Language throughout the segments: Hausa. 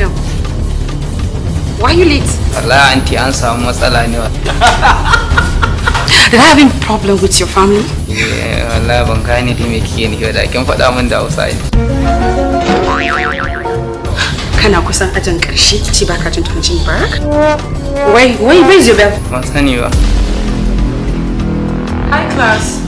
gidan. Why are you late? Allah auntie an samu matsala ne wa. Did I have a problem with your family? Allah ban gane da me kike ni da kin faɗa min da Hausa ne. Kana kusan ajin ƙarshe kici baka jin tunanin barak? Where's your bell? Ban sani ba. Hi class.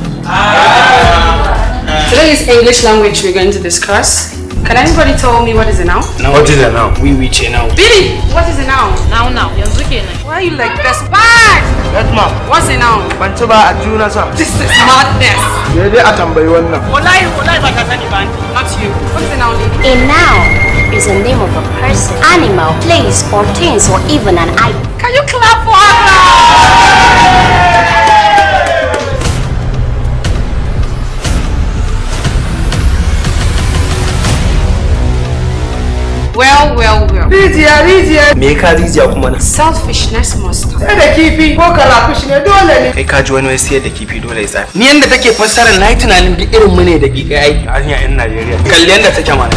Today is English language we're going to discuss. Can anybody tell me what is a noun? What is a noun? We ce now. Billy, what is a noun? Now. Yanzu kenan. Why are you like this? Bad! Yes, ma'am. What's a noun? Ban ci ba a juna sa. This is madness. Sai dai a tambayi wannan. Wallahi ba ka sani ba. Not you. What is a noun? A noun is a name of a person, animal, place, or things, or even an item. Can you clap for her? Well. Rijiya. Me ka rijiya kuma na? Selfishness must stop. Sai da kifi ko kalakushi ne dole ne. Kai ka ji wani wai siyar da kifi dole ya tsafi. Ni yanda take fassara na yi tunanin duk irin mu ne da giga aiki a hanyar 'yan Najeriya. Kalli yanda take mana.